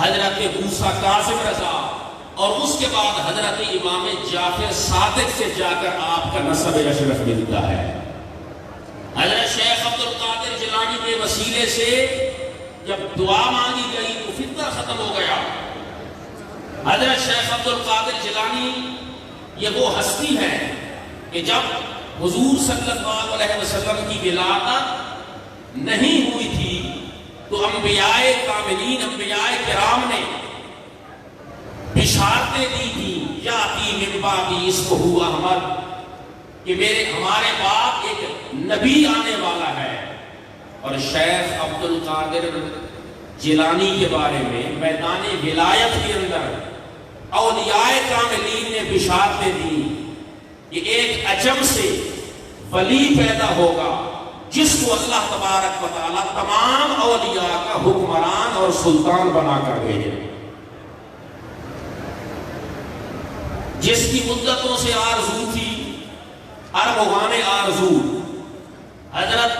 حضرت موسیٰ کاظم رضا، اور اس کے بعد حضرت امام جعفر صادق سے جا کر آپ کا نسب اشرف ملتا ہے۔ حضرت شیخ عبد القادر جیلانی کے وسیلے سے جب دعا مانگی گئی تو فتنہ ختم ہو گیا۔ حضرت شیخ عبد القادر جیلانی یہ وہ ہستی ہے کہ جب حضور صلی اللہ علیہ وسلم کی ولادت نہیں ہوئی تھی تو انبیاء کاملین، انبیاء کرام نے بشارتیں دی تھی، یاتی من بعدی اسمہ احمد، کہ ہمارے بعد ایک نبی آنے والا ہے۔ اور شیخ عبد القادر جیلانی کے بارے میں میدان ولایت کے اندر اولیاء کاملین نے بشارتیں دی کہ ایک عجم سے ولی پیدا ہوگا جس کو اللہ تبارک و تعالیٰ تمام اولیاء کا حکمران اور سلطان بنا کر بھیجے، جس کی مدتوں سے آرزو تھی، ارغوان آرزو، حضرت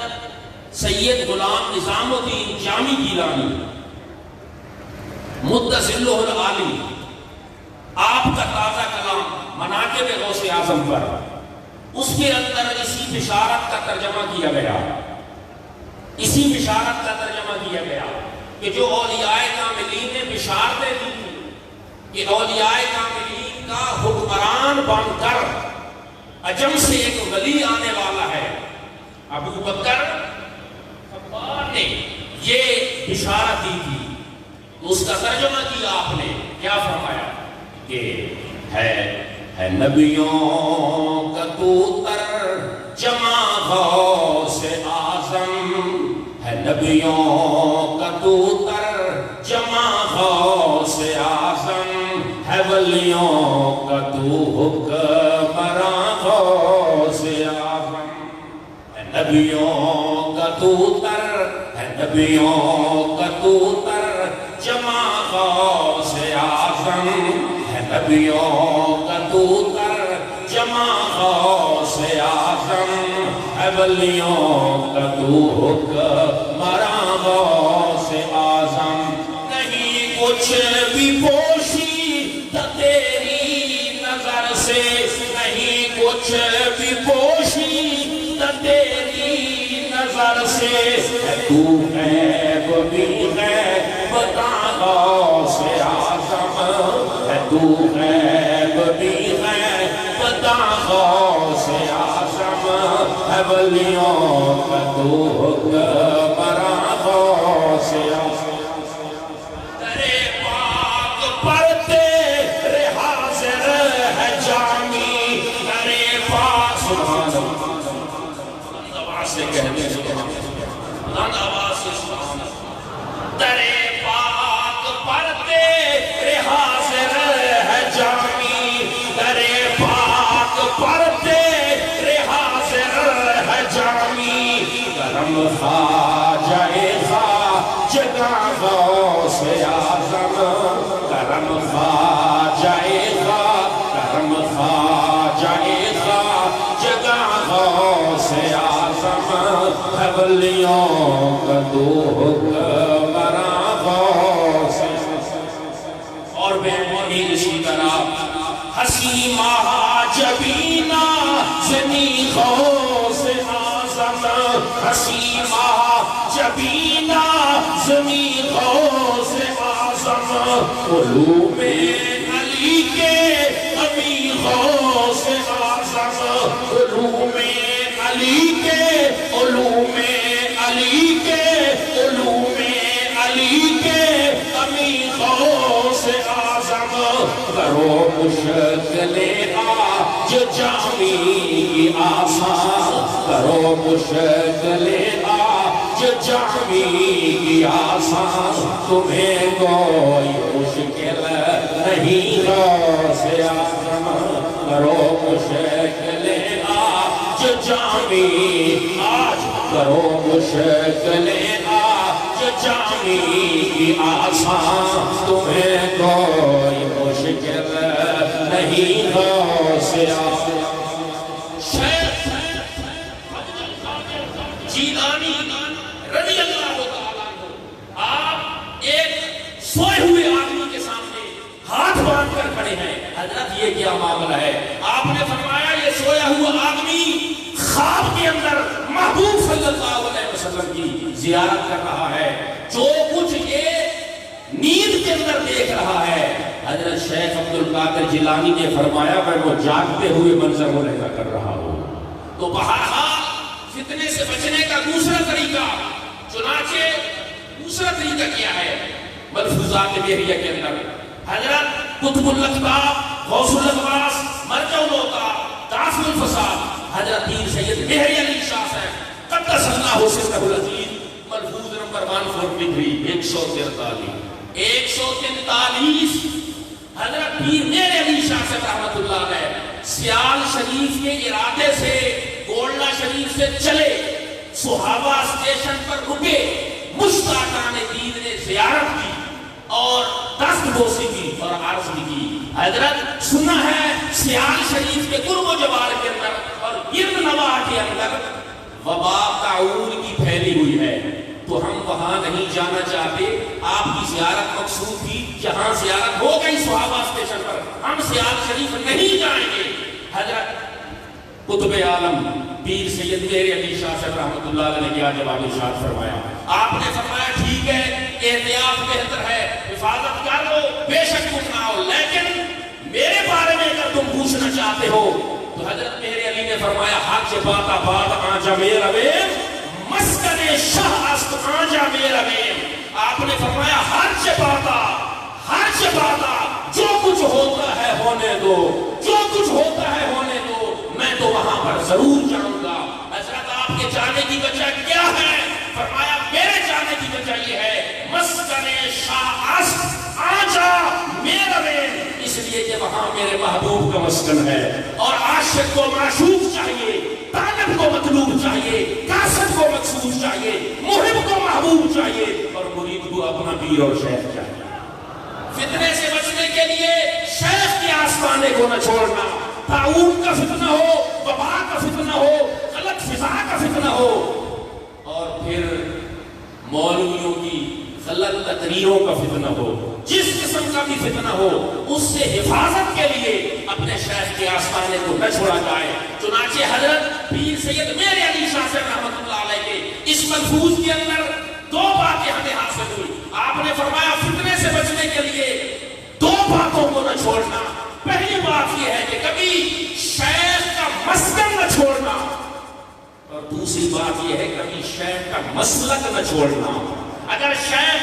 سید غلام نظام الدین جامی گیلانی مدظلہ العالی، آپ کا تازہ کلام مناقب غوث اعظم پر، اس کے اندر اسی بشارت کا ترجمہ کیا گیا، اسی بشارت کا ترجمہ کیا گیا کہ جو اولیاء کاملین نے بشارتیں دی تھی کہ اولیاء کاملین کا حکمران بن کر عجم سے ایک ولی آنے والا ہے۔ ابو بکر خبار نے یہ بشارت دی تھی، تو اس کا ترجمہ کیا آپ نے، کیا فرمایا کہ ہے نبیوں کا توتر جمع غوث اعظم، ہے نبیوں کا توتر جمع غوث اعظم، ہے ولیوں کا تو حکمراں غوث اعظم، ہے نبیوں کا توتر، ہے نبیوں کا توتر جمع غوث اعظم، ہے نبیوں کا توتر جمع غوث اعظم، ہے ولیوں کا تو حکمراں غوث اعظم۔ نہیں کچھ بھی پوشی تیری نظر سے، نہیں کچھ بھی پوشی تیری نظر سے، تو غیب بھی ہے بتا غوث اعظم، ہے تو غیب بھی ہے بتا غوث اعظم، ہے ولیوں کا تو حکمراں غوث اعظم۔ تیرے پاک پر تیرے حاضر ہے جامی، تیرے پاک سبحان اللہ، بلند آواز سے کہتے ہیں، بلند آواز سے سبحان اللہ، تیرے پاک پر تیرے حاضر ہے جامی، تیرے پاک پر تیرے حاضر ہے جامی، کرم خواجہ خواجہ غوث اعظم، کرم خواجہ کرم خواجہ خواجہ غوث اعظم، ہے ولیوں کا تو حکمراں غوث اعظم۔ اور بہنی اسی طرح حسین جبینہ زنی غوث اعظم، حسین جبینہ زنی غوث اعظم، علوم علی کے امی غوث اعظم، علوم علی کے، علوم علی کے، علوم علی کے امی غوث اعظم، کرو مشکلیں آج جامی آسان، کرو مشکلیں آج جامی آسان، تمہیں کوئی مشکل نہیں غوث اعظم، کرو مشکلیں آج جامی، آج کرو مشکلیں آج جامی آسان، تمہیں کوئی مشکل نہیں غوث اعظم۔ شیخ جیلانی رضی اللہ تعالیٰ عنہ، آپ ایک سوئے ہوئے پڑے ہیں، حضرت یہ کیا معاملہ ہے؟ آپ نے فرمایا یہ سویا ہوا آدمی خواب کے اندر محبوب صلی اللہ علیہ وسلم کی زیارت کر رہا ہے، جو کچھ یہ نیند کے اندر دیکھ رہا ہے، حضرت شیخ عبد القادر جیلانی نے فرمایا میں وہ جاگتے ہوئے منظر ملاحظہ کر رہا ہوں۔ تو بہرحال فتنے سے بچنے کا دوسرا طریقہ، چنانچہ دوسرا طریقہ کیا ہے؟ ملفوظات بحریہ کے اندر حضرت قطب الاقطاب، غوث الاغواث، مرجع الوقار، دافع الفساد، حضرت پیر سید مہری علی شاہ صاحب قدس اللہ سرہ العزیز، ملفوظ نمبر 143 143 حضرت پیر مہری علی شاہ صاحب رحمۃ اللہ علیہ سیال شریف کے ارادے سے گولڈا شریف سے چلے، صحابہ اسٹیشن پر رکے، مشتاقان دین نے زیارت کی اور دست بوسی کی اور عرض بھی کی۔ حضرت سنا ہے سیال شریف کے قرب و جوار کے اندر اور گرد نواح کے اندر وبا طاعون کی پھیلی ہوئی ہے، تو ہم وہاں نہیں جانا چاہتے، آپ کی زیارت مقصود تھی، جہاں زیارت ہو گئی صحابہ اسٹیشن پر، ہم سیال شریف نہیں جائیں گے۔ حضرت قطب عالم پیر سید مہری علی شاہ صاحب رحمۃ اللہ علیہ نے کیا جواب ارشاد فرمایا؟ آپ نے فرمایا ٹھیک ہے، احتیاط بہتر ہے، حفاظت کر لو، بے شک تم نہ ہو، لیکن میرے بارے میں اگر تم پوچھنا چاہتے ہو تو حضرت مہری علی نے فرمایا حج باتا بات آنجا میرا ویم مسکن شاہ است آنجا میرا ویم۔ آپ نے فرمایا حج باتا جو کچھ ہوتا ہے ہونے دو، جو کچھ ہوتا ہے ہونے دو، میں تو وہاں پر ضرور جاؤں گا۔ حضرت آپ کے جانے کی وجہ کیا ہے؟ فرمایا میرے جانے کی وجہ یہ ہے مسکن شاہ است آنجا میرا ویم، اس لیے کہ وہاں میرے محبوب کا مسکن ہے، اور عاشق کو معشوق چاہیے، طالب کو مطلوب چاہیے، قاصد کو مقصود چاہیے، محب کو محبوب چاہیے، اور مرید کو اپنا پیر اور شیخ چاہیے۔ فتنے سے بچنے کے لیے شیخ کے آستانے کو نہ چھوڑنا، طاعون کا فتنہ ہو، وبا کا فتنہ ہو، غلط فضا کا فتنہ ہو، اور پھر مولویوں کی غلط تقریروں کا فتنہ ہو، جس قسم کا بھی فتنہ ہو، اس سے حفاظت کے لیے اپنے شیخ کے آستانے کو نہ چھوڑا جائے۔ چنانچہ حضرت پیر سید مہری علی شاہ صاحب رحمۃ اللہ علیہ کے اس ملفوظ کے اندر دو باتیں ہمیں حاصل ہوئی۔ آپ نے فرمایا فتنے سے بچنے کے لیے دو باتوں کو نہ چھوڑنا۔ پہلی بات یہ ہے کہ کبھی شیخ کا مسکن نہ چھوڑنا، اور دوسری بات یہ ہے کبھی شیخ کا مسلک نہ چھوڑنا۔ اگر شیخ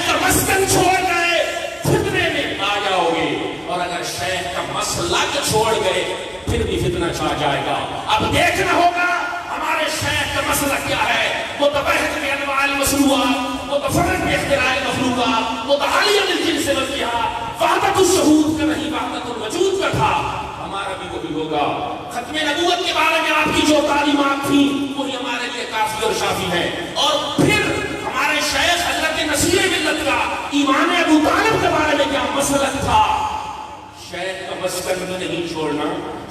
کا مسکن چھوڑ گئے فتنے میں آ جاؤ گے، اور اگر شیخ کا مسلک چھوڑ گئے پھر بھی فتنہ چھا جائے گا۔ اب دیکھنا ہوگا ہمارے شیخ کا مسلک کیا ہے، متبحر بانواع المصنوعات، متفرد باختراع المخلوقات، متعالی بالجنس والجہاد، وحدت الشہود کا نہیں وحدت الوجود کا تھا، ہمارا بھی وہی ہوگا۔ ختم نبوت کے بارے میں آپ کی جو تعلیمات تھیں وہی ہمارے لیے کافی اور شافی ہے۔ اور پھر ہمارے شیخ حضرت نصیر ملت کا ایمان ابو طالب کے بارے میں کیا مسلک تھا، شیخ کا مسلک بھی نہیں چھوڑنا،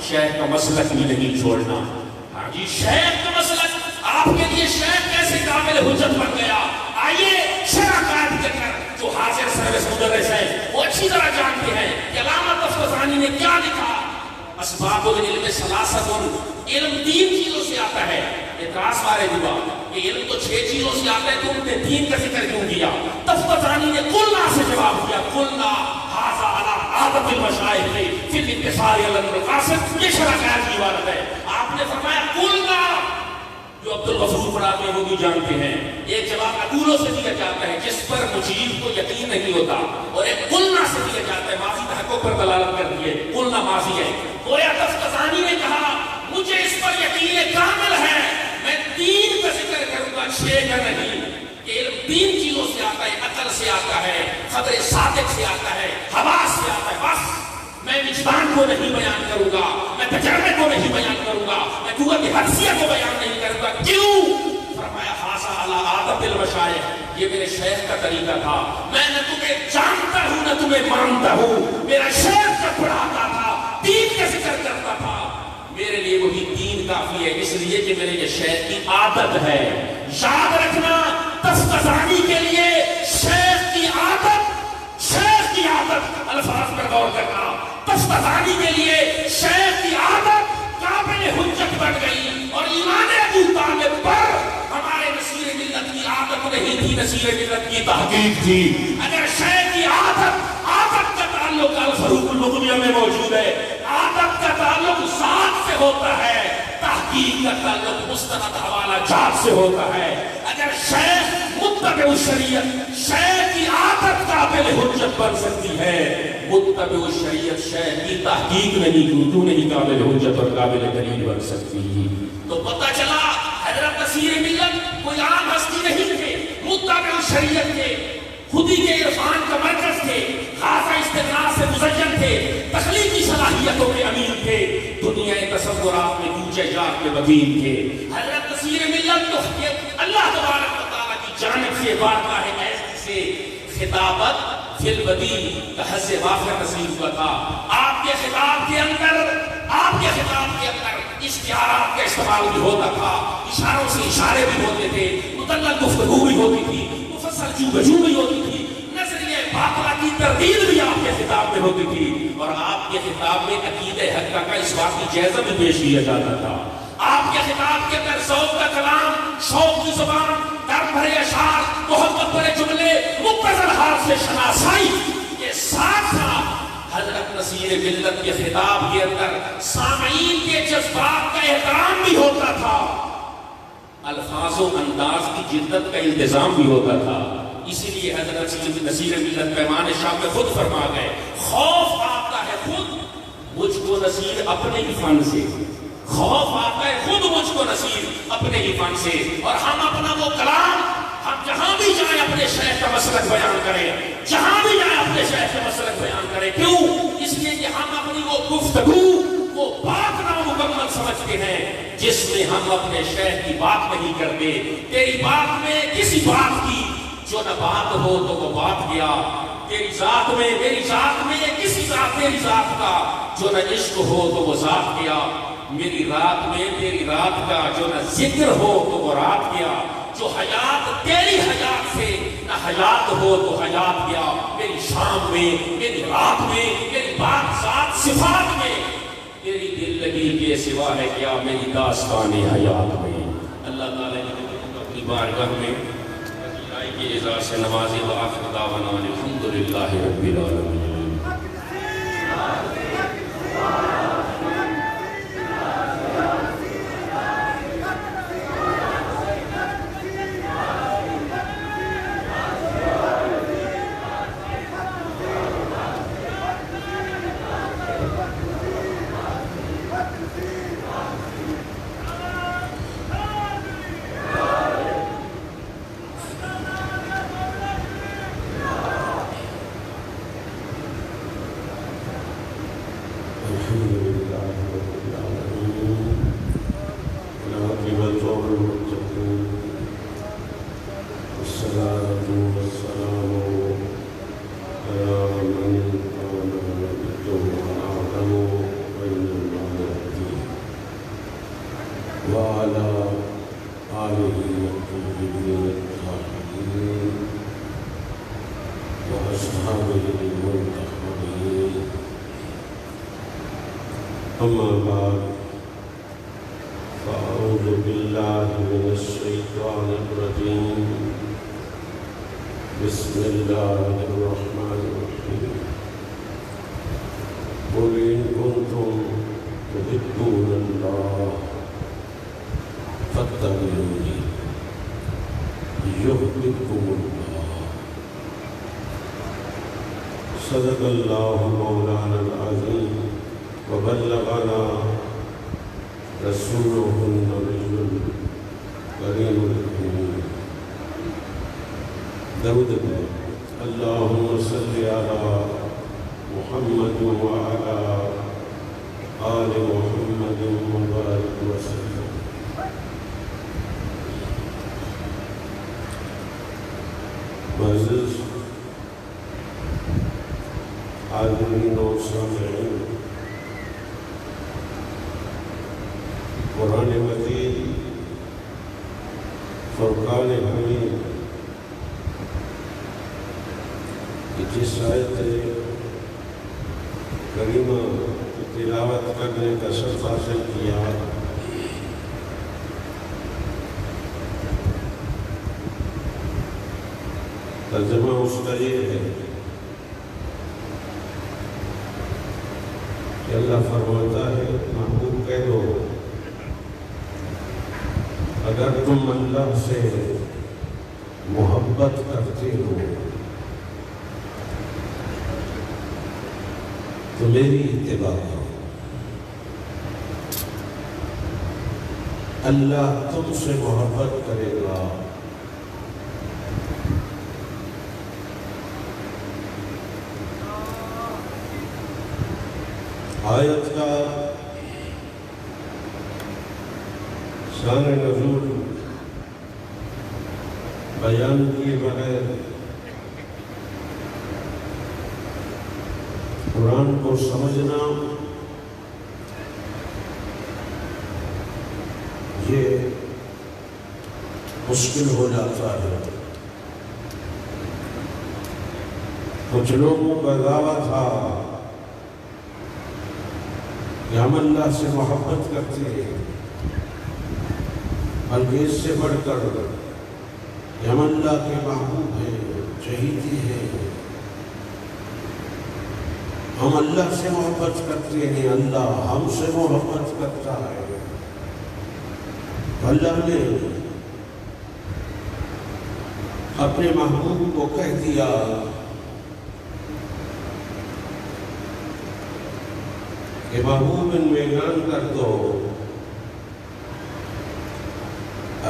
شیخ کا مسلک بھی نہیں چھوڑنا۔ ہاں جی، شیخ کا مسلک آپ کے لیے شیخ کیسے قابل حجت بن گیا؟ آئیے شرح قائم کر کر جو حاضر سروس مدرس ہیں وہ اچھی طرح جانتے ہیں کہ علامہ تفتزانی نے کیا لکھا۔ اسباب العلم ثلاثۃ، علم 3 چیزوں سے آتا ہے۔ اعتراض والے ہوا کہ علم تو 6 چیزوں سے آتا ہے، تم نے 3 کا ذکر کیوں کیا؟ تفتزانی نے قلنا سے جواب دیا، قلنا ھذا علی عادت المشائخ فی الاتصال علی المقاصد، یہ شرح قائم کی عبارت ہے۔ آپ نے فرمایا قلنا، جو عبد الغفور فرات میں وہ بھی جانتے ہیں، ایک جواب اقولوں سے دیا جاتا ہے جس پر مجیب کو یقین نہیں ہوتا، اور ایک قلنا سے دیا جاتا ہے ماضی تحقق پر دلالت کرتی ہے، قلنا ماضی ہے۔ گویا تفتزانی نے کہا مجھے اس پر یقین کامل ہے، میں 3 کا ذکر کروں گا، 6 کا نہیں۔ علم 3 چیزوں سے آتا ہے، عقل سے آتا ہے، خبر صادق سے آتا ہے، حواس سے آتا ہے۔ بس میں وجدان کو نہیں بیان کروں گا، میں تجربے کو نہیں بیان کروں گا، میں قوت حدسیہ کو بیان نہیں کروں گا۔ کیوں؟ فرمایا ھذا علی عادت المشائخ، یہ میرے شیخ کا طریقہ تھا، میں نہ تمہیں جانتا ہوں نہ تمہیں مانتا ہوں، میرا شیخ جب پڑھاتا تھا 3 کا ذکر کرتا تھا، میرے لیے وہی 3 کافی ہے، اس لیے کہ میرے یہ شیخ کی عادت ہے۔ یاد رکھنا تفتزانی کے لیے شیخ کی عادت الفاظ میں غور کرنا. تفتزانی کے لیے شیخ کی عادت قابل حجت بن گئی اور ایمان ابو طالب پر ہمارے نصیر ملت کی عادت نہیں تھی, نصیر ملت کی تحقیق تھی. اگر شیخ کی عادت کا تعلق الفروق المغنیہ میں موجود ہے, عادت کا تعلق ذات سے ہوتا ہے, تحقیق کا تعلق مستند حوالہ جات سے ہوتا ہے. اگر شیخ متبع شریعت شیخ کی عادت قابل حجت بن سکتی ہے, متبع شریعت شیخ کی تحقیق نہیں قابل حجت اور قابل دلیل بن سکتی. تو پتہ چلا حضرت نصیر ملت کوئی عام ہستی نہیں تھے, متبع شریعت کے خودی کے عرفان کا مرکز تھے, خاصہ استقرار سے مزین تھے, تخلیقی صلاحیتوں کے امین تھے, دنیا تصورات میں کوچے جات کے وکیل تھے. حضرت نصیر ملت تو اللہ تبارک و تعالیٰ کی جانب سے بارگاہ عزت سے خطابت فی البدیع کا حس وافر نصیب ہوا تھا. آپ کے خطاب کے اندر اشتہارات کا استعمال بھی ہوتا تھا, اشاروں سے اشارے بھی ہوتے تھے, مطلق گفتگو بھی ہوتی تھی, مفصل جوبجو بھی ہوتی تھی, نظریہ باطلہ کی تردید بھی آپ کے خطاب میں ہوتی تھی, اور آپ کے خطاب میں عقیدہ حقہ کا اس بات کی جائزہ بھی پیش کیا جاتا تھا. آپ کے خطاب کے اندر ذوق کا کلام, شوق کی زبان, درد بھرے اشعار, محبت بھرے جملے, مبتذل حال سے شناسائی کے ساتھ ساتھ حضرت نصیر ملت کے خطاب کے اندر سامعین کے جذبات کا احترام بھی ہوتا تھا, الفاظ و انداز کی جدت کا التزام بھی ہوتا تھا. اسی لیے حضرت نصیر ملت پیمان شاہ میں خود فرما گئے, خوف آتا ہے خود مجھ کو نصیر اپنے ہی فن سے, خوف آتا ہے خود مجھ کو نصیر اپنے ہی فن سے, اور ہم اپنا وہ کلام ہم جہاں بھی جائیں اپنے شیخ کا مسلک بیان کریں, جہاں بھی جائیں اپنے شیخ کا مسلک بیان کریں. کیوں؟ اس لیے کہ ہم اپنی وہ گفتگو, وہ بات نامکمل سمجھتے ہیں جس میں ہم اپنے شیخ کی بات نہیں کرتے. تیری بات میں کسی بات کی جو نہ بات ہو تو وہ بات گیا, تیری ذات میں میری ذات میں کسی ذات تیری ذات کا جو نہ عشق ہو تو وہ ذات گیا, میری رات میں تیری رات کا جو نہ ذکر ہو تو وہ رات گیا, جو حیات تیری حیات سے نہ حیات ہو تو حیات گیا, میری شام میں میری رات میں میری بات ذات صفات میں تیری دل لگی کے سوا ہے کیا میری داستان حیات میں. اللہ تعالیٰ نے اپنی بارگاہ میں کی اعزاز سے نوازی. وآخر دعوانا الحمدللہ رب العالمین. أما بعد فأعوذ بالله من الشيطان الرجيم. بسم الله الرحمن الرحيم. قل إن كنتم تحبون الله فاتبعوني يحببكم الله. صدق الله مولانا العظيم وبلغنا رسوله النبي الكريم الأمين. درود اللهم صل على محمد وعلى آل محمد وبارك وسلم. معزز عالمین و سامعین، قرآن مجید فرقان حمید کی جس آیت کریمہ کی تلاوت کرنے کا شرف حاصل کیا. ترجمہ اس کا یہ ہے کہ اللہ فرماتا ہے محبوب کہہ دو اگر تم اللہ سے محبت کرتے ہو تو میری اتباع کرو. اللہ تم سے محبت کرے گا. آیت کا شان نزول بیان کیے بغیر قرآن کو سمجھنا یہ مشکل ہو جاتا ہے. کچھ لوگوں کا دعویٰ تھا کہ ہم اللہ سے محبت کرتے ہیں، بلکہ اس سے بڑھ کر کہ ہم اللہ کے محبوب ہیں، چہیتے ہیں. ہم اللہ سے محبت کرتے ہیں، اللہ ہم سے محبت کرتا ہے. اللہ نے اپنے محبوب کو کہہ دیا کہ محبوب ان میں اعلان کر دو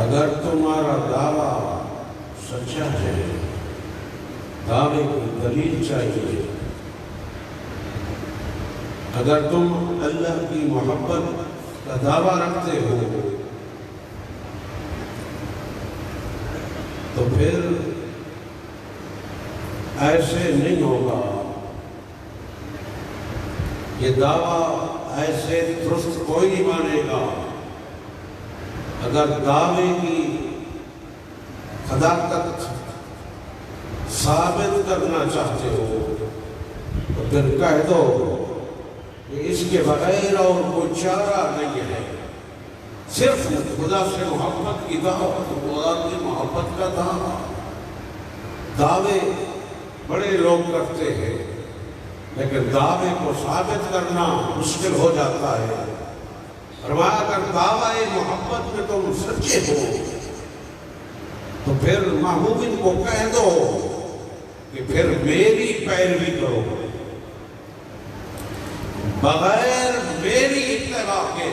اگر تمہارا دعویٰ سچا ہے، دعوے کی دلیل چاہیے. اگر تم اللہ کی محبت کا دعویٰ رکھتے ہو تو پھر ایسے نہیں ہوگا. یہ دعویٰ ایسے درست کوئی نہیں مانے گا. اگر دعوے کی صداقت ثابت کرنا چاہتے ہو تو پھر کہہ دو کہ اس کے بغیر اور کوئی چارہ نہیں ہے. صرف خدا سے محبت کی دعوت، خدا کی محبت کا دعویٰ. دعوے بڑے لوگ کرتے ہیں لیکن دعوے کو ثابت کرنا مشکل ہو جاتا ہے. فرمایا اگر دعویٰ محبت میں تم سچے ہو تو پھر محبوبین کو کہہ دو کہ پھر میری پیروی کرو. بغیر میری اتباع کے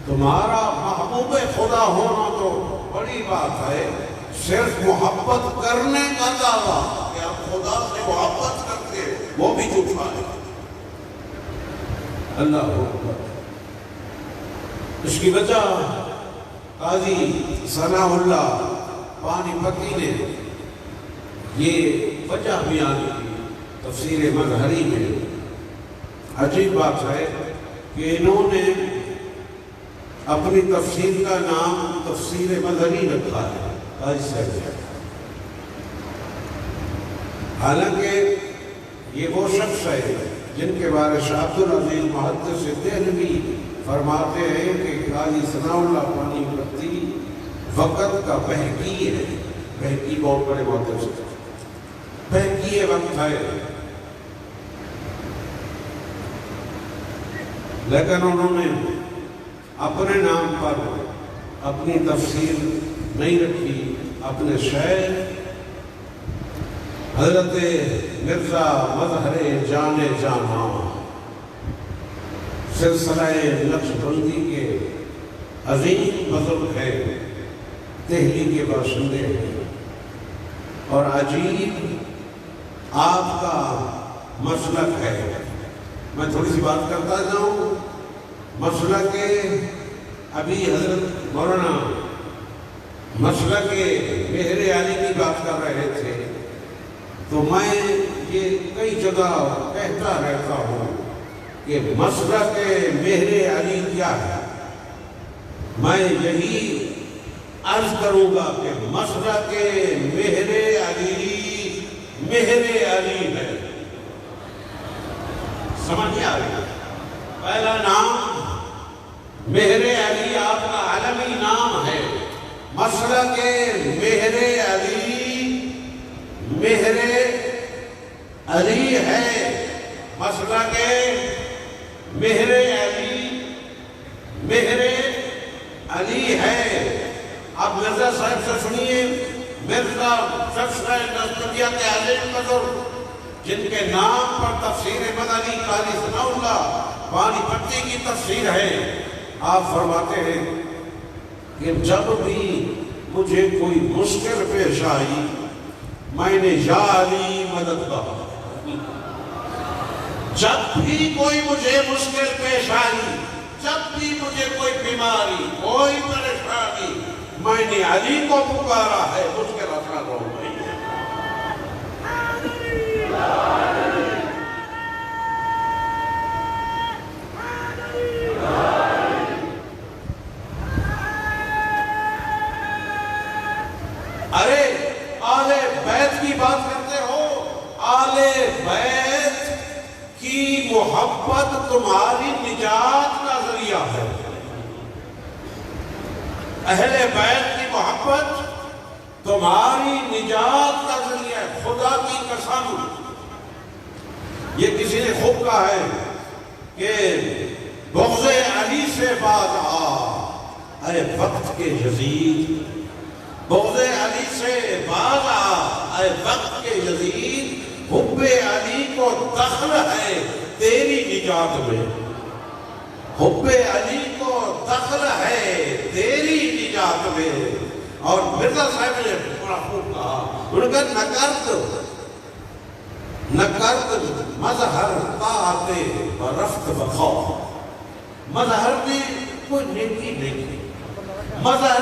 تمہارا محبوب خدا ہونا تو بڑی بات ہے. صرف محبت کرنے کا دعویٰ کہ آپ خدا سے محبت کرتے ہیں وہ بھی جھوٹا ہے. اللہ اکبر. اس کی وجہ قاضی ثناء اللہ پانی پتی نے یہ وجہ بیان کی تفسیر مظہری میں. عجیب بات ہے کہ انہوں نے اپنی تفسیر کا نام تفسیر مظہری رکھا ہے قاضی صاحب. حالانکہ یہ وہ شخص ہے جن کے بارے شاہ عبد العزیز محدث دہلوی فرماتے ہیں کہ قاضی ثناء اللہ پانی پتی وقت کا بہکی ہے. بہکی بہت بڑے محدث ہے. بہکی وقت ہے لیکن انہوں نے اپنے نام پر اپنی تفسیر نہیں رکھی. اپنے شیخ حضرت مرزا مظہر جان جانا سلسلہ نقشبندی کے عظیم بزرگ ہے، دہلی کے باشندے ہیں. اور عجیب آپ کا مسلک ہے. میں تھوڑی سی بات کرتا جاؤں. مسلک ابھی حضرت مولانا مسلک مہر علی کی بات کر رہے تھے تو میں یہ کئی جگہ کہتا رہتا ہوں کہ مسلک مہر علی کیا ہے. میں یہی عرض کروں گا کہ مسلک مہر علی ہے. سمجھ نہیں آ رہی؟ پہلا نام مہر علی آپ کا عالمی نام ہے، مسلک مہر علی ہے، مسلک مہر علی ہے۔ اب مرزا صاحب سے سنیے، مرزا شخصہ نسبتیت عظیم قدر جن کے نام پر تفسیر مدنی قاری ثناء اللہ پانی پتی کی تفسیر ہے، آپ فرماتے ہیں کہ جب بھی مجھے کوئی مشکل پیش آئی میں نے یا علی مدد کہا۔ جب بھی کوئی مجھے مشکل پیش آئی، جب بھی مجھے کوئی بیماری، کوئی پریشانی، میں نے علی کو پکارا ہے، مشکل اثرات ہو گئی ہے۔ ارے آل بیت کی بات کرتے ہو، آل بیت کی محبت تمہاری نجات کا ذریعہ ہے۔ اہل بیت کی محبت تمہاری نجات کا ذریعہ ہے۔ خدا کی قسم، یہ کسی نے خوب کہا ہے کہ بغض علی سے باز آ اے وقت کے یزید، بغض علی سے باز آ اے وقت کے یزید، حب علی کو دخل ہے تیری نجات میں، حب علی کو دخل ہے تیری نجات میں۔ اور مرزا صاحب نے بڑا خوب کہا، انہوں نے کہا نکرد مظہر طاعت برفت بخوف، مظہر نے کوئی نیکی نہیں کی، مظہر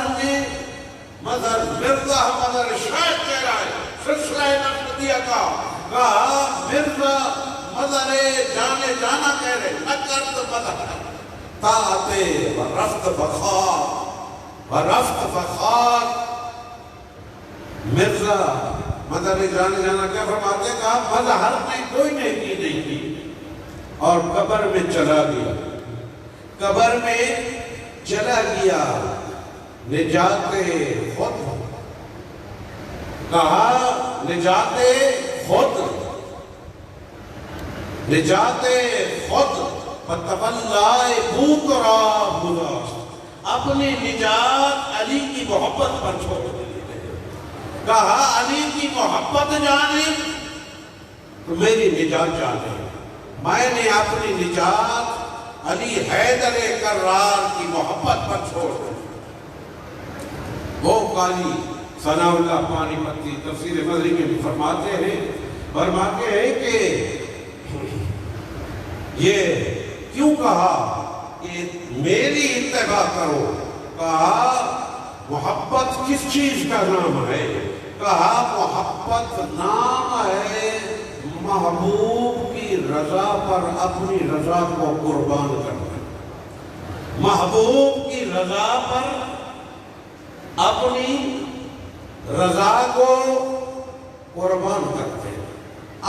مرزا مظہر شاید کہہ رہا ہے سلسلہ نقشبندیہ کا، کہا مرزا مظہر جانے جانا کہہ رہے، نکرد مظہر طاعت برفت بخوف۔ مرزا مظہر جانے جانا کیا فرماتے ہیں؟ کہا مظہر نے کوئی نیکی نہیں کی اور قبر میں چلا گیا، قبر میں چلا گیا، نجات خود، کہا نجات خود، نجات خود فتولائے بوترا بداست، اپنی نجات علی کی محبت پر چھوڑ دی۔ کہا علی کی محبت جانے تو میری نجات جانے، میں نے اپنی نجات علی حیدر کرار کی محبت پر چھوڑ دی۔ وہ قاری ثناء اللہ پانی پتی تفسیر مدنی میں فرماتے ہیں کہ یہ کیوں کہا کہ میری اتباع کرو؟ کہا محبت کس چیز کا نام ہے؟ کہا محبت نام ہے محبوب کی رضا پر اپنی رضا کو قربان کرنا، محبوب کی رضا پر اپنی رضا کو قربان کرتے،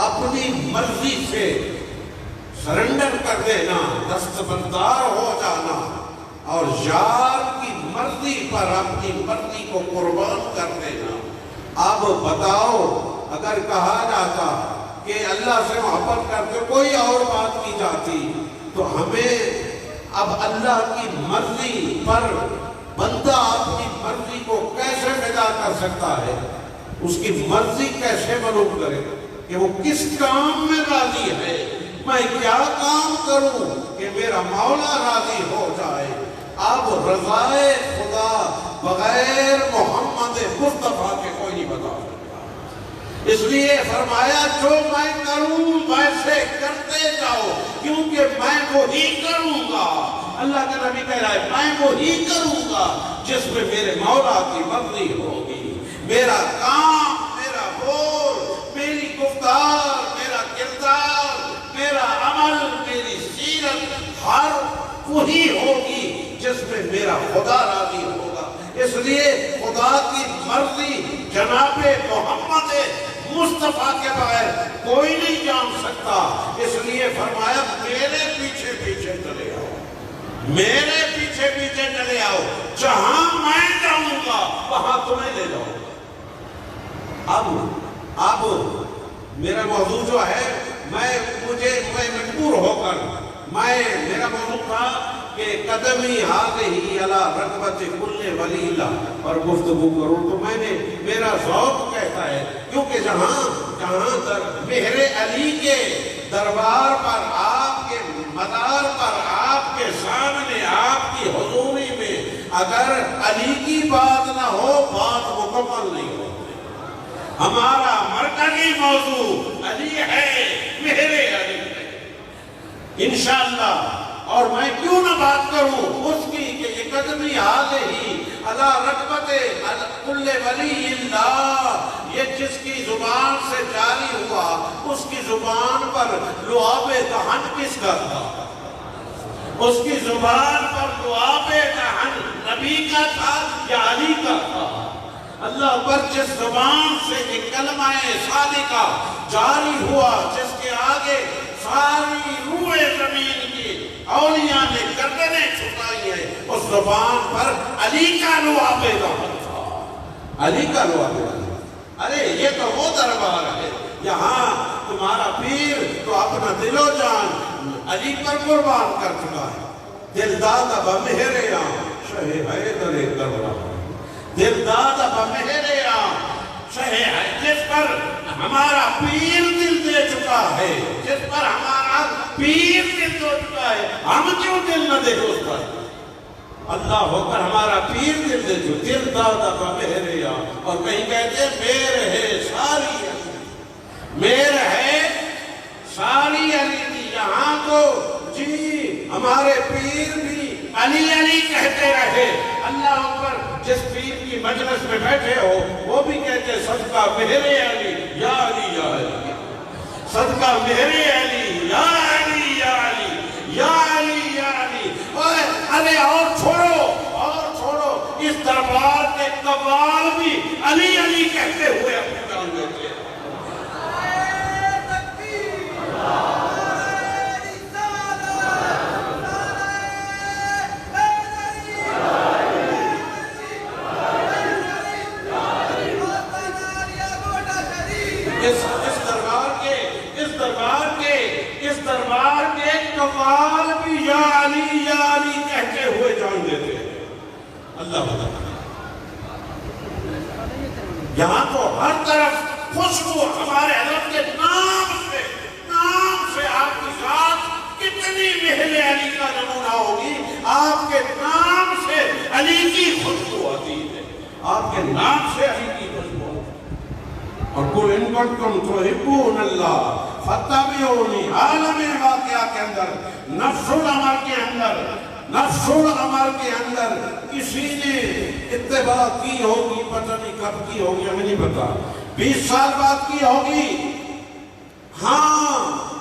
اپنی مرضی سے سرنڈر کر دینا، دستبردار ہو جانا اور یار کی مرضی پر اپنی مرضی کو قربان کر دینا۔ اب بتاؤ، اگر کہا جاتا کہ اللہ سے محبت کرتے کوئی اور بات کی جاتی تو ہمیں اب اللہ کی مرضی پر بندہ اپنی مرضی کو کیسے فدا کر سکتا ہے؟ اس کی مرضی کیسے معلوم کرے کہ وہ کس کام میں راضی ہے؟ میں کیا کام کروں کہ میرا مولا راضی ہو جائے؟ اب رضائے خدا بغیر محمد مصطفیٰ کے کوئی نہیں بتا سکتا۔ اس لیے فرمایا جو میں کروں ویسے کرتے جاؤ، کیونکہ میں وہی کروں گا۔ اللہ کا نبی کہہ رہا ہے میں وہی کروں گا جس میں میرے مولا کی مرضی ہوگی۔ میرا کام، میرا بول، میری گفتار، میرا کردار، میرا عمل، میری سیرت ہر وہی ہوگی جس میں میرا خدا راضی ہوگا۔ اس لیے خدا کی مرضی جناب محمد مصطفیٰ کے بغیر کوئی نہیں جان سکتا۔ سکتا، اس لیے فرمایا میرے پیچھے پیچھے چلے آؤ، میرے پیچھے پیچھے چلے آؤ، جہاں میں جاؤں گا وہاں تمہیں لے جاؤں گا۔ اب میرا موضوع جو ہے، میں مجبور ہو کر میرا موضوع تھا کہ قدمی ہی علی رغبت کل ولی اللہ پر گفتگو کروں، تو میرا ذوق کہتا ہے، کیونکہ جہاں مہر علی کے دربار پر، آپ کے مدار پر، آپ کے سامنے، آپ کی حضوری میں اگر علی کی بات نہ ہو، بات مکمل نہیں ہو۔ ہمارا مرکزی موضوع علی ہے، مہر علی ہے انشاءاللہ۔ اور میں کیوں نہ بات کروں اس کی کہ یہ قدمی حال ہی علی رغبت کل ولی اللہ، یہ جس کی زبان سے جاری ہوا، اس کی زبان پر لعاب دہن کس کا تھا؟ اس کی زبان پر لعاب دہن نبی کا تھا یا علی کا تھا؟ اللہ پر جس زبان سے یہ کلمہ صادقہ جاری ہوا، جس کے آگے ساری روح زمین کی اولیاء نے گردنیں چھکائی ہیں، اس زبان پر علی کا لعاب دہن تھا، علی کا لعاب دہن۔ ارے یہ تو وہ دربار ہے، یہاں تمہارا پیر تو اپنا دل و جان علی پر قربان کر چکا ہے۔ دل دادا بمہر شہ حیدر کربلا، دل دادا بمہر شہ جس پر ہمارا پیر دل دے چکا ہے، جس پر ہمارا پیر دل دے چکا ہے، ہم کیوں دل نہ دے اس پر؟ اللہ ہو کر ہمارا پیر دل دے چکا، دل دادا بمہر اور کہیں کہتے ہیں میر ہے ساری علی، میر ہے ساری علی دی۔ یہاں تو جی ہمارے پیر بھی علی علی کہتے رہے، اللہ اکبر، جس پیر کی مجلس میں بیٹھے ہو وہ بھی کہتے صدقہ مہر علی یا علی یا علی، صدقہ مہر علی یا علی یا علی یا علی یا علی۔ ارے اور چھوڑو، اس دربار کے قوال بھی علی علی کہتے ہوئے اپنی جان دیتے ہیں۔ اس دربار کے قوال بھی یا علی کہتے ہوئے جان دیتے ہیں۔ اللہ بتا، یہاں تو ہر طرف خوشبو ہمارے حضرت کے نام سے آپ کی ذات کتنی مہر علی کا نمونہ ہوگی، آپ کے نام سے علی کی خوشبو آتی ہے، آپ کے نام سے علی کی خوشبو آتی ہے۔ اور قُلْ إِن كُنتُمْ تُحِبُّونَ اللَّهَ فَاتَّبِعُونِی، عالم واقعہ کے اندر، نفس الامر کے اندر کسی نے اتباع کی ہوگی، پتہ نہیں کب کی ہوگی، ہمیں نہیں پتا، 20 سال بعد کی ہوگی، ہاں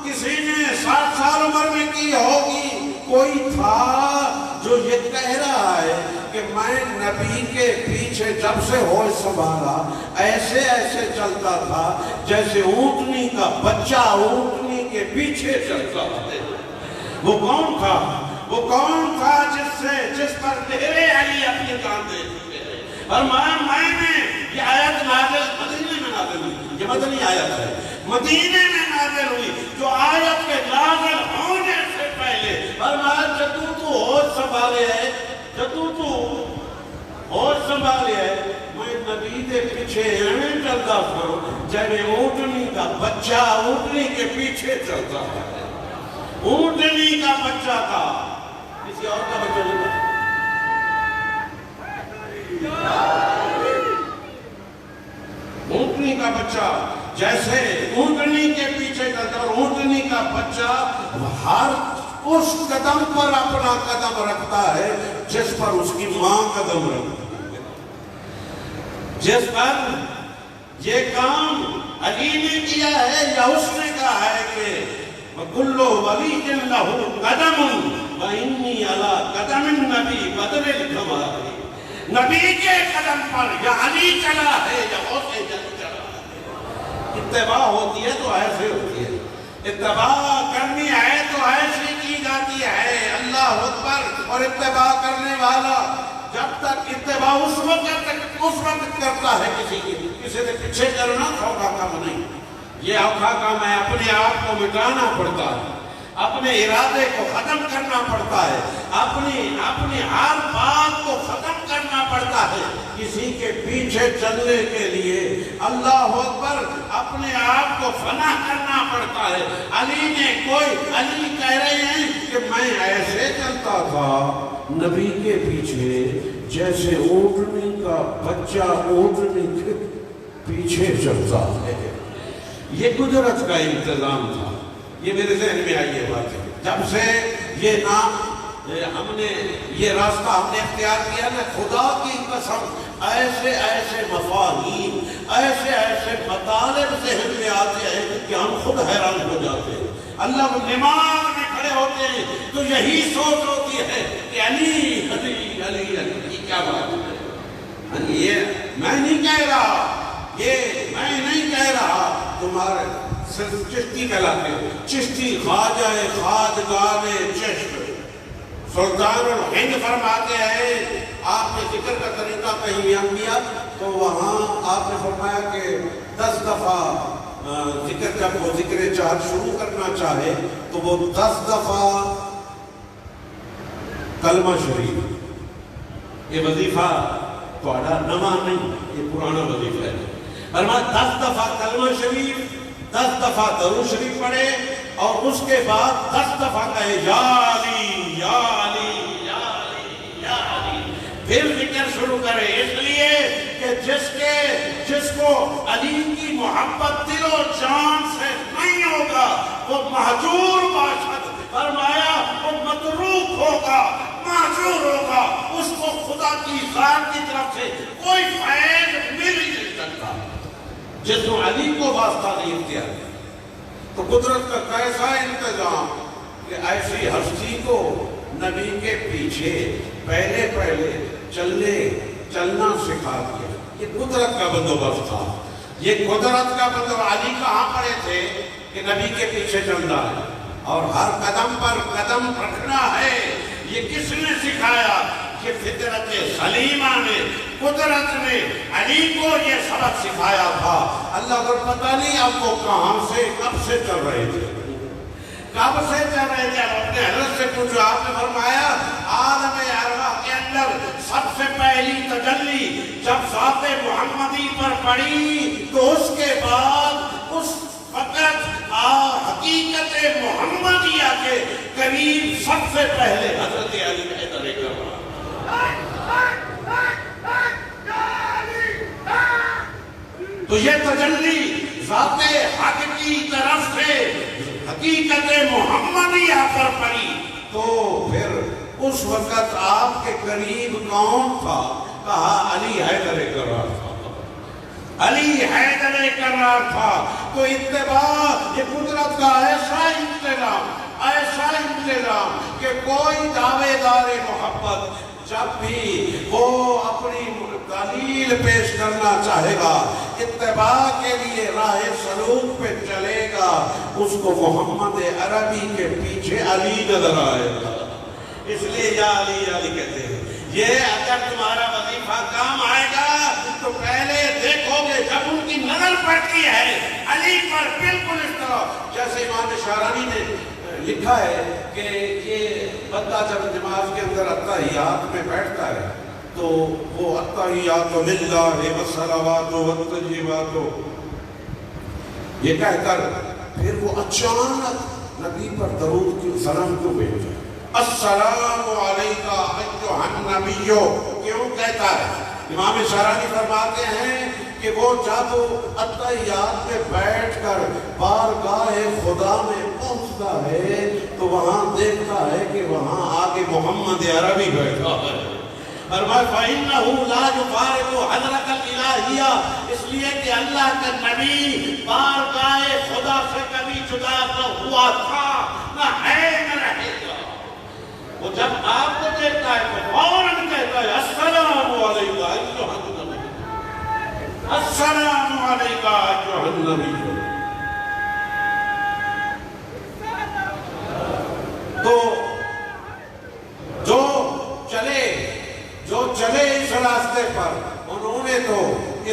کسی نے 60 سال عمر میں کی ہوگی۔ کوئی تھا جو یہ کہہ رہا ہے کہ میں نبی کے پیچھے جب سے ہوش سنبھالا ایسے چلتا تھا جیسے اونٹنی کا بچہ اونٹنی کے پیچھے چلتا ہے۔ وہ کون تھا جس پر مہر علی اپنی جان دے چکے ہیں؟ اور میں نے یہ آیت نازل مدینے میں نازل ہوئی، یہ مدنی آیت ہے، مدینے میں نازل ہوئی، جو آیت کے نازل ہونے سے پہلے فرمایا جدو تو ہوش سنبھالے ہے، میں نبی دے پیچھے ایویں چلتا تھا جب اونٹنی کا بچہ اونٹنی کے پیچھے چلتا ہے۔ اونٹنی کا بچہ تھا، کسی اور کا بچہ نہیں تھا۔ اونٹنی کا بچہ جیسے اونٹنی کے پیچھے چلتا، اور اونٹنی کا بچہ ہر اس قدم پر اپنا قدم رکھتا ہے جس پر اس کی ماں قدم رکھتی ہے۔ جس پر یہ کام علی نے کیا ہے یا اس نے کہا ہے کہ وَكُلُّ وَلِيٍّ لَهُ قَدَمٌ وَإِنِّي عَلَىٰ قَدَمِ النَّبِي بَدْرِ الْكَمَالِ، نبی کے قدم پر یا علی چلا ہے یا غوث جل چلا ہے۔ اتباع ہوتی ہے تو ایسے ہوتی ہے، اتباع کرنی ہے تو ایسی کی جاتی ہے، اللہ اکبر۔ اور اتباع کرنے والا جب تک اتباع اس وقت کرتا ہے کسی کے پیچھے چلنا سوکھا کام نہیں، یہ اوکھا کام ہے۔ اپنے آپ کو مٹانا پڑتا ہے، اپنے ارادے کو ختم کرنا پڑتا ہے، اپنی ہر بات کو ختم کرنا پڑتا ہے کسی کے پیچھے چلنے کے لیے۔ اللہ اکبر، اپنے آپ کو فنا کرنا پڑتا ہے۔ علی کہہ رہے ہیں کہ میں ایسے چلتا تھا نبی کے پیچھے جیسے اونٹنی کا بچہ اونٹنی کے پیچھے چلتا ہے۔ یہ قدرت کا انتظام تھا، یہ میرے ذہن میں آئی یہ بات ہے۔ جب سے یہ یہ راستہ ہم نے اختیار کیا نا، خدا کی قسم ایسے مفاہیم، ایسے مطالب ذہن میں آتے ہیں کہ ہم خود حیران ہو جاتے ہیں۔ اللہ نماز میں کھڑے ہوتے ہیں تو یہی سوچ ہوتی ہے کہ علی علی علی علی، کیا بات ہے؟ یہ میں نہیں کہہ رہا، تمہارے صرف چشتی کہلاتے ہیں، چشتی خواجہ خواجگان چشت سلطان الہند فرماتے ہیں۔ آپ نے ذکر کا طریقہ کہیں بیان کیا تو وہاں آپ نے فرمایا کہ 10 دفعہ ذکر، جب وہ ذکر چار شروع کرنا چاہے تو وہ 10 دفعہ کلمہ شریف، یہ وظیفہ تھوڑا نواں نہیں، یہ پرانا وظیفہ ہے۔ فرمایا 10 دفعہ کلمہ شریف، 10 دفعہ درود شریف پڑھے اور اس کے بعد 10 دفعہ کہے یا علی یا علی یا علی یا علی، پھر ذکر شروع کرے۔ اس لیے کہ جس کو علی کی محبت دل و جان سے نہیں ہوگا وہ مہجور باشد، فرمایا وہ متروک ہوگا، مہجور ہوگا، اس کو خدا کی ذات کی طرف سے کوئی فیض مل ہی نہیں سکتا جس کو علی کو واسطہ نہیں اختیار کیا۔ تو قدرت کا کیسا انتظام کہ ایسی ہستی کو نبی کے پیچھے پہلے چلنا سکھا دیا۔ یہ قدرت کا بندوبست تھا، یہ قدرت کا بندوبست۔ علی کہاں پڑے تھے کہ نبی کے پیچھے چلنا ہے اور ہر قدم پر قدم رکھنا ہے۔ یہ کس نے سکھایا؟ کہ فطرت سلیمہ نے، قدرت نے علی کو یہ سبق سکھایا تھا۔ اللہ کو پتہ نہیں آپ کو کہاں سے کب سے چل رہے تھے، کب سے چل رہے تھے۔ اپنے حضرت سے پوچھو، آپ نے فرمایا عالم ارواح کے اندر سب سے پہلی تجلی جب ذات محمدی پر پڑی تو اس کے بعد اس وقت حقیقت محمدیہ کے قریب سب سے پہلے حضرت علی حیدر کرام۔ تو یہ تجلی ذات حق کی طرف سے حقیقت محمدیہ پر پڑی تو پھر اس وقت آپ کے قریب کون تھا؟ کہا علی حیدر کرار تھا، علی حیدر کرار تھا۔ تو اتباع یہ قدرت کا ایسا انتظام کہ کوئی دعوے دار محبت جب بھی وہ اپنی دلیل پیش کرنا چاہے گا، اتباع کے لیے راہ سلوک پہ چلے گا، اس کو محمد عربی کے پیچھے علی نظر آئے گا۔ اس لیے یا علی علی کہتے ہیں۔ یہ اگر تمہارا وظیفہ کام آئے گا تو پہلے دیکھو گے جب ان کی نظر پڑتی ہے علی پر، بالکل اس طرح جیسے امام شارانی نے لکھا ہے کہ یہ بندہ جب نماز کے اندر اتحیات میں بیٹھتا ہے تو وہ اتحیات للہ والصلوات والطیبات یہ کہہ کر پھر وہ اچانک نبی پر درود کی سلام کیوں بھیجتا ہے؟ السلام علیکہ ایھا النبی، کیوں کہتا ہے؟ امام شارانی فرماتے ہیں کہ وہ جب اتحیات میں بیٹھ کر بارگاہ خدا میں پہنچتا ہے تو وہاں دیکھتا ہے کہ وہاں آگے محمد عربی بیٹھا ہے۔ فرمایا فَإِنَّهُ لَا يُفَارِقُ حَضْرَةَ الْإِلَٰهِيَّةِ، اس لیے کہ اللہ کا نبی بارگاہ خدا سے کبھی جدا نہ ہوا تھا، نہ ہے نہ رہے گا۔ وہ جب آپ کو دیکھتا ہے تو فوراً کہتا ہے السلام علیکہ ایھا النبی، السلام علیکہ ایھا النبی۔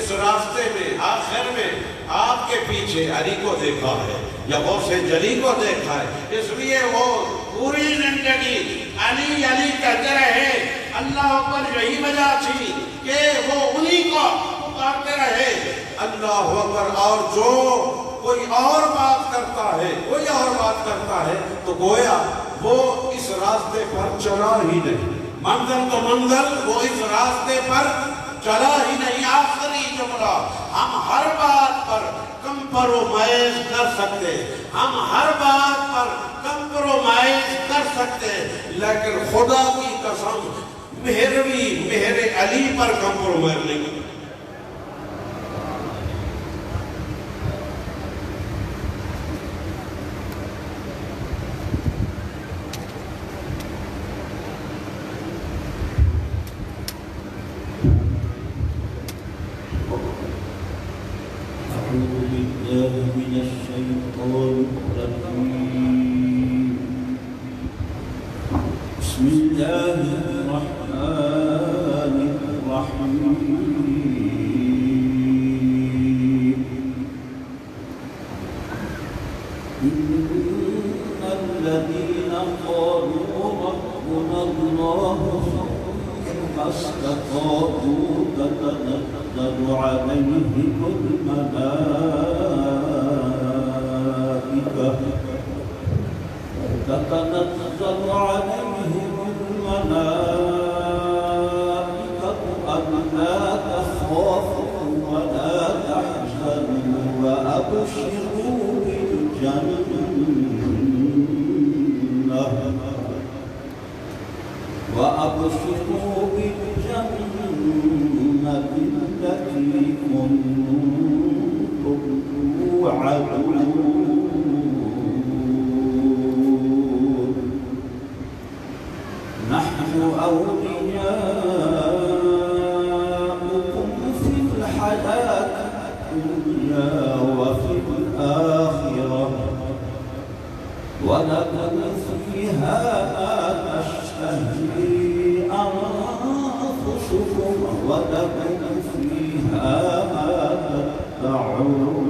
اس راستے میں آخر میں آپ کے پیچھے علی کو دیکھا ہے یا غوث جلی کو دیکھا ہے، اس لیے وہ پوری زندگی علی علی کہتے رہے۔ اللہ اکبر یہی وجہ تھی کہ وہ انہی کو پکارتے رہے اللہ اکبر۔ اور جو کوئی اور بات کرتا ہے، کوئی اور بات کرتا ہے تو گویا وہ اس راستے پر چلا ہی نہیں، منزل تو منزل وہ اس راستے پر چلا ہی نہیں۔ آخری جملہ، ہم ہر بات پر کمپرومائز کر سکتے، ہم ہر بات پر کمپرومائز کر سکتے، لیکن خدا کی قسم مہر علی پر کمپرومائز نہیں کرتے۔ بسم الله الرحمن الرحيم إن الذين قالوا ربنا الله ثم استقاموا تتنزل عليهم الملائكة ألا تخافوا ولا تحزنوا وأبشروا بالجنة التي كنتم توعدون نحن أولياؤكم في الحياة الدنيا وفي الآخرة ولكم فيها ما تشتهي أنفسكم ولكم فيها ما تدعون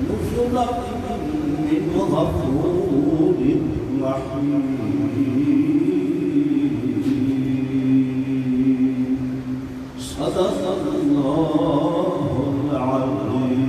نزلا من غفور رحيم صدق الله العظيم.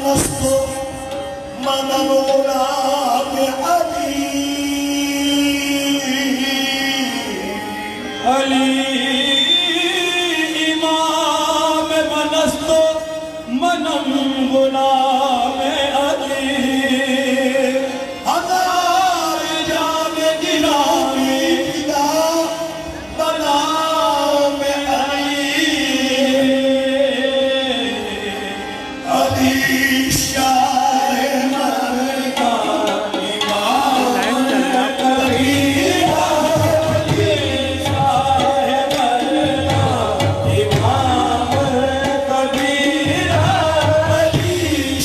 لست من الغلام علي علي امام من است من الغلام علي ہزار جان گرامی فدا بنام علی شاہ مرکا امام کبیر علی شاہ مرکا امام کبیر علی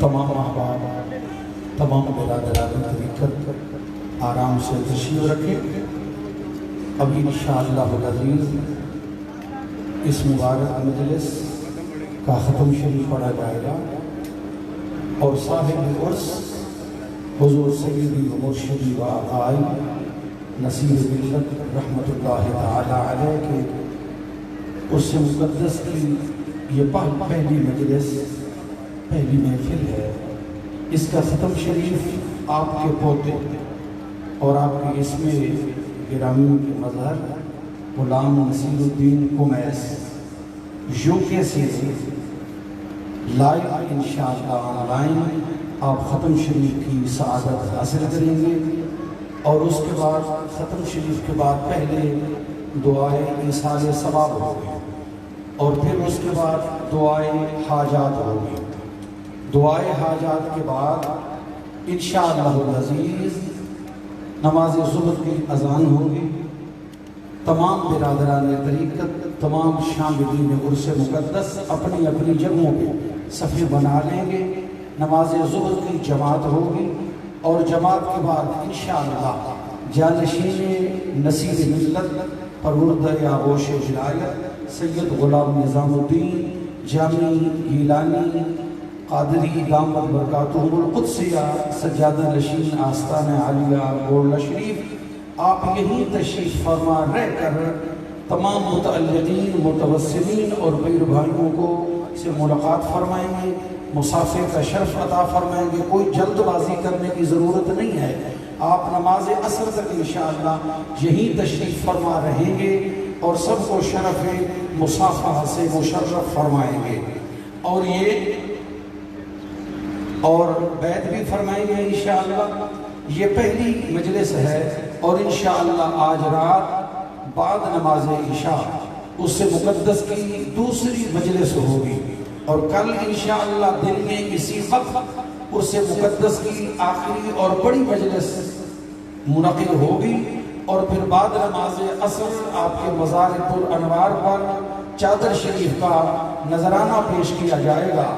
تمام احباب، تمام برادران طریقت آرام سے تشریف رکھیں۔ ابھی انشاءاللہ العزیز اس مبارک مجلس کا ختم شریف پڑھا جائے گا اور صاحب عرس حضور سیدی و مرشدی و آقائی نصیر ملت رحمت اللہ تعالی علیہ کے عرس مقدس کی یہ پہلی مجلس، پہلی محفل ہے۔ اس کا ختم شریف آپ کے پوتے اور آپ کے اسم گرامی کے مظہر غلام نصیر الدین کمیس UK سے لائیو انشاءاللہ آن لائن آپ ختم شریف کی سعادت حاصل کریں گے، اور اس کے بعد ختم شریف کے بعد پہلے دعائے ایصال ثواب ہوگی اور پھر اس کے بعد دعائے حاجات ہوگی۔ دعائے حاجات کے بعد انشاءاللہ العزیز نماز ظہر کی اذان ہوگی۔ تمام برادران طریقت، تمام شاملین عرس مقدس اپنی اپنی جگہوں پہ صفیں بنا لیں گے۔ نماز ظہر کی جماعت ہوگی اور جماعت کے بعد انشاءاللہ جانشین نصیر ملت پروردہ آغوش ولایت سید غلام نظام الدین جامی گیلانی قادری دامت برکاتہم القدسیہ سجادہ نشین آستان عالیہ گولڈ شریف، آپ یہیں تشریف فرما رہ کر تمام متعلقین، متوسلین اور پیر بھائیوں کو سے ملاقات فرمائیں گے، مسافر کا شرف عطا فرمائیں گے۔ کوئی جلد بازی کرنے کی ضرورت نہیں ہے، آپ نماز عصر تک انشاءاللہ یہیں تشریف فرما رہیں گے اور سب کو شرف مصافحہ سے مشرف فرمائیں گے، اور بیعت بھی فرمائیں گے انشاءاللہ۔ یہ پہلی مجلس ہے اور انشاءاللہ آج رات بعد نماز عشاء اس سے مقدس کی دوسری مجلس ہوگی، اور کل انشاءاللہ دن میں اسی وقت اس مقدس کی آخری اور بڑی مجلس منعقد ہوگی، اور پھر بعد نماز عصر آپ کے مزار الانوار پر چادر شریف کا نذرانہ پیش کیا جائے گا۔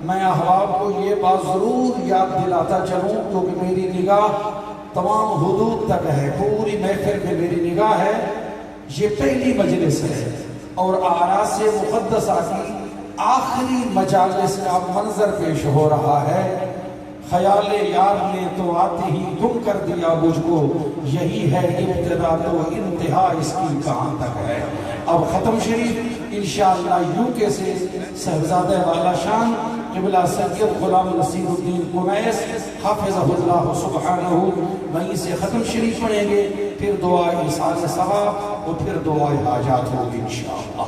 میں احباب کو یہ بات ضرور یاد دلاتا چلوں کیونکہ میری نگاہ تمام حدود تک ہے، پوری محفل میں میری نگاہ ہے، یہ پہلی مجلس ہے اور اعراس مقدسہ کی آخری مجالس کا منظر پیش ہو رہا ہے۔ خیال یار نے تو آتے ہی گم کر دیا مجھ کو، یہی ہے ابتدا تو انتہا اس کی کہاں تک ہے۔ اب ختم شریف انشاءاللہ یوکے سے صاحبزادہ والا شان قبلہ سید غلام نصیر الدین قمیس حافظہ اللہ سبحانہ وہیں سے ختم شریف پڑھیں گے، پھر دعا ایصال ثواب اور پھر دعا حاجات ہوگی انشاءاللہ۔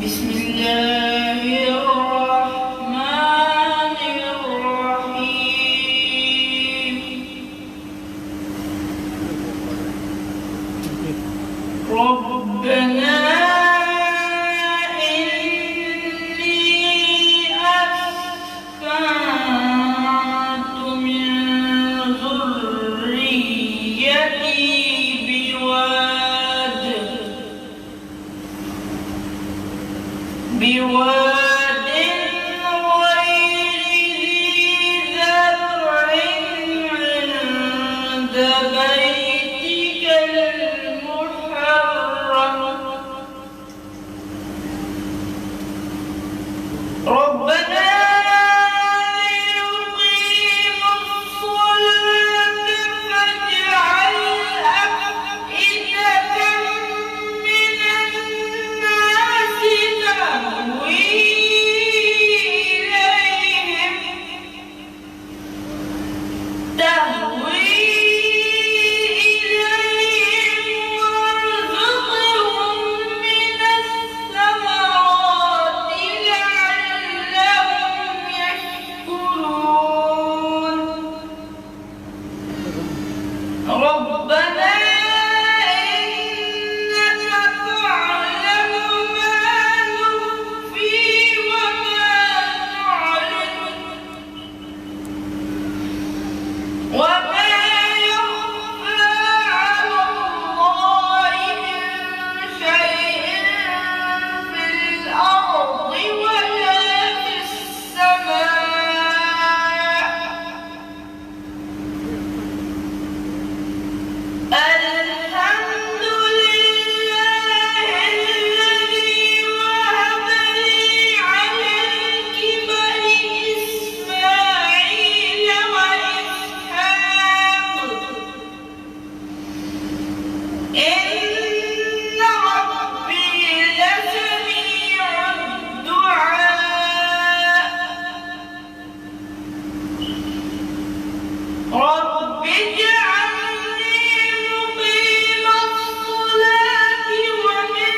بسم الله الرحمن الرحيم ربنا بواد غير ذي زرع عند بيتك المحرم ربنا ليقيموا الصلاة فاجعل أفئدة من الناس تهوي إليهم وارزقهم من الثمرات لعلهم يشكرون ربنا إنك تعلم ما نخفي وما نعلن وما يخفى على الله من شيء في الأرض ولا في السماء الحمد لله الذي وهب لي على الكبر إسماعيل وإسحاق إن ربي لسميع الدعاء رب اجعلني مقيم الصلاة ومن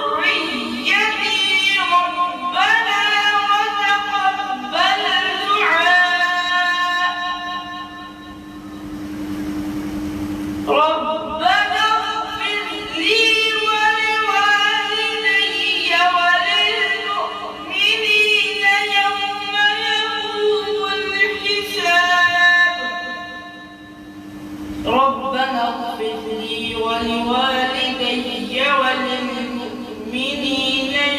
ذريتي ربنا وتقبل دعاء ربنا اغفر لي ولوالدي وللمؤمنين يوم يقوم الحساب ربنا اغفر لي ولوالدي وللمؤمنين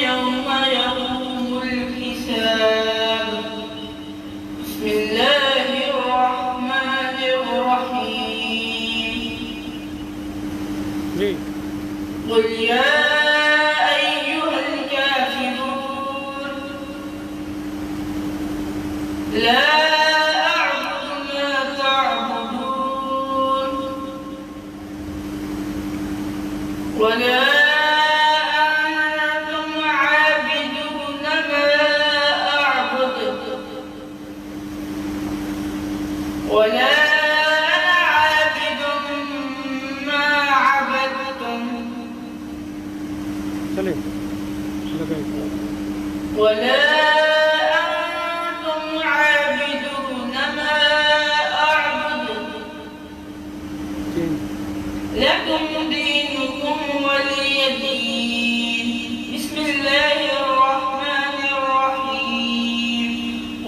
يوم يقوم الحساب بسم الله الرحمن الرحيم قل يا أيها الكافرون لا أعبد ما تعبدون ولا أنتم عابدون ما أعبد ولا أنا عابد ما عبدتم ولا أنتم عابدون ما أعبد لكم دينكم ولي دين. بسم الله الرحمن الرحيم.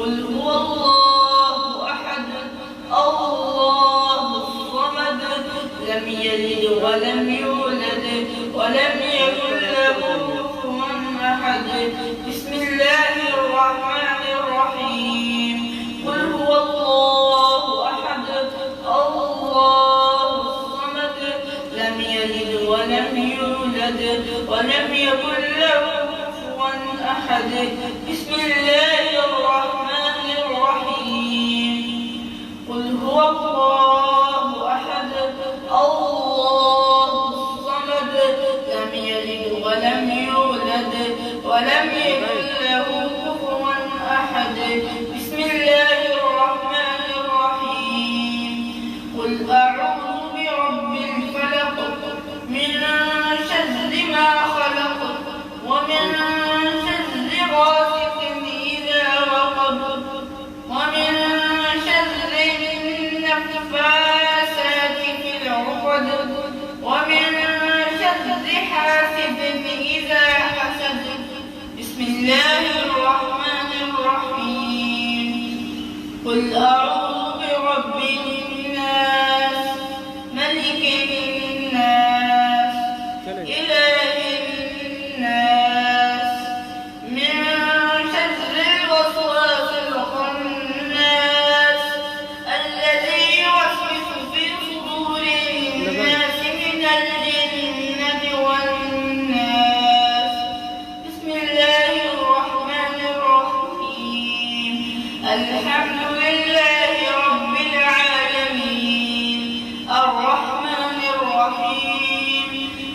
قل هو الله أحد الله الصمد لم يلد ولم يولد ولم يكن له كفوا أحد. بسم الله الرحمن الرحيم. قل هو الله أحد الله الصمد لم يلد ولم يولد ولم يكن له كفوا أحد. بسم الله الرحمن الرحيم. قل هو الله أحد الله الصمد لم يلد ولم يولد ولم يكن له كفوا أحد. بسم الله الرحمن الرحيم. قل أعوذ برب الفلق من شر ما خلق ومن شر غاسق إذا وقب ومن شر النفاثات في العقد ومن شر حاسد إذا حسد. بسم الله الرحمن الرحيم. قل أعوذ برب الناس ملك الناس إله الناس من شر الوسواس الخناس الذي يوسوس في صدور الناس من الجنة والناس. بسم الله الرحمن الرحيم. الحمد لله رب العالمين الرحمن الرحيم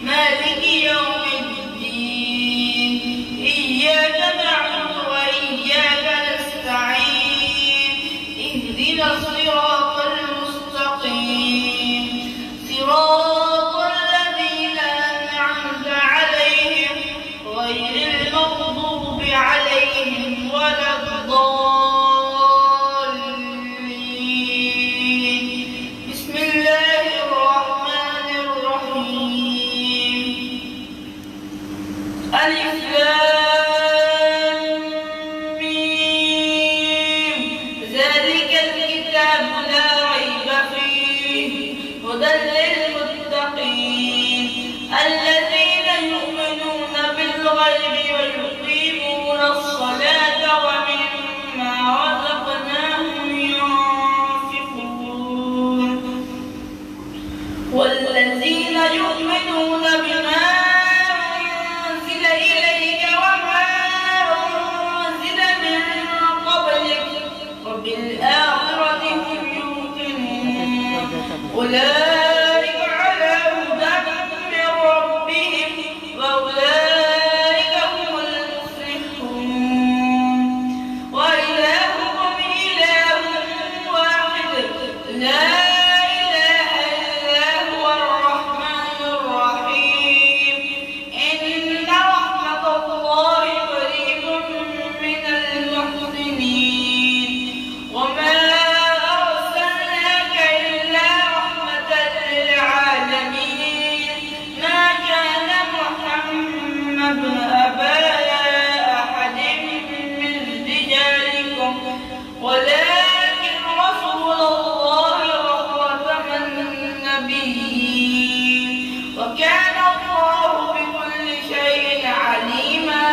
مالك يوم الدين إياك نعبد وإياك نستعين اهدنا الصراط المستقيم صراط الذين أنعمت عليهم غير المغضوب عليهم ولا الضالين. بسم الله الرحمن الرحيم. ألف لام ميم ذلك الكتاب لا ريب فيه هدى للمتقين الذين يؤمنون بالغيب ويقيمون الصلاة ومما رزقناهم ينفقون والذين يؤمنون بما أنزل إليك وما أنزل من قبلك وبالآخرة هم يوقنون أولئك على هدى من ربهم وأولئك هم المفلحون. وإلهكم إله واحد لا إله إلا هو الرحمن الرحيم. إن رحمة الله قريب من المحسنين. وما أرسلناك إلا رحمة للعالمين. ما كان محمد أبا أحد من رجالكم ولكن رسول الله وخاتم النبيين وكان الله بكل شيء عليما.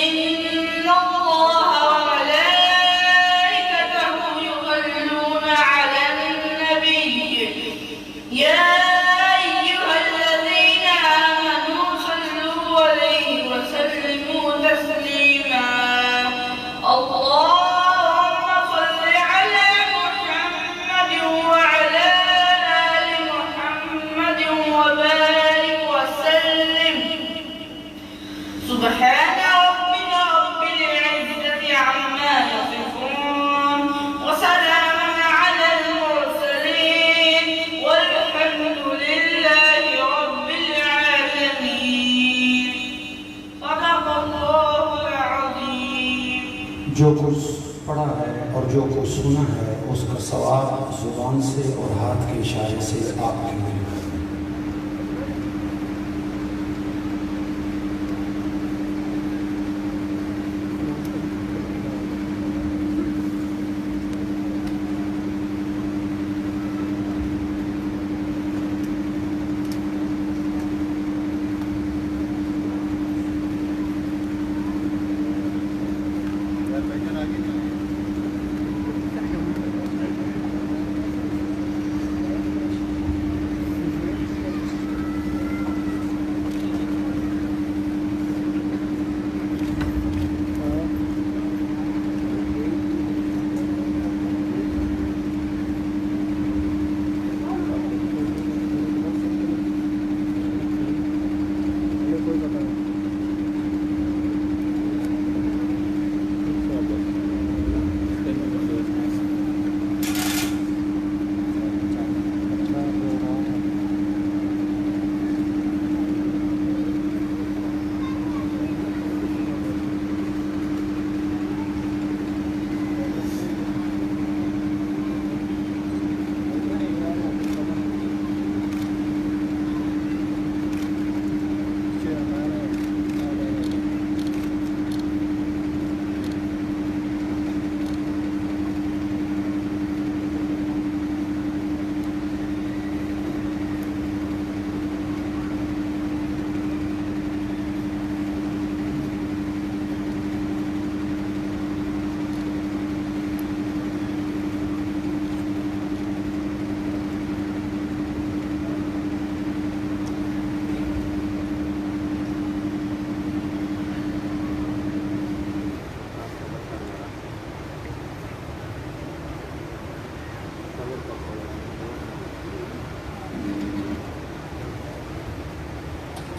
إن الله وملائكته يصلون على النبي يا أيها الذين آمنوا صلوا عليه وسلموا تسليما. اللهم جو کچھ پڑھا ہے اور جو کچھ سنا ہے اس کا ثواب زبان سے اور ہاتھ کے اشارے سے آپ کے لیے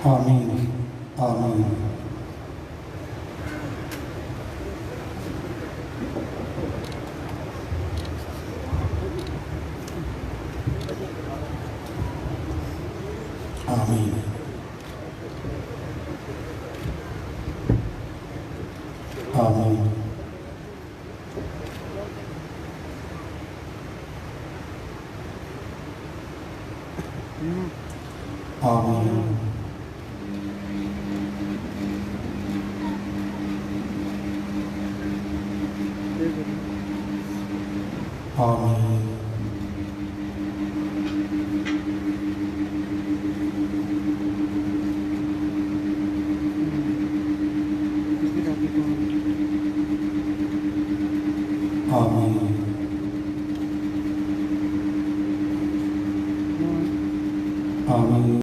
آمین آمین. آمین. آمین. آمین. آمین.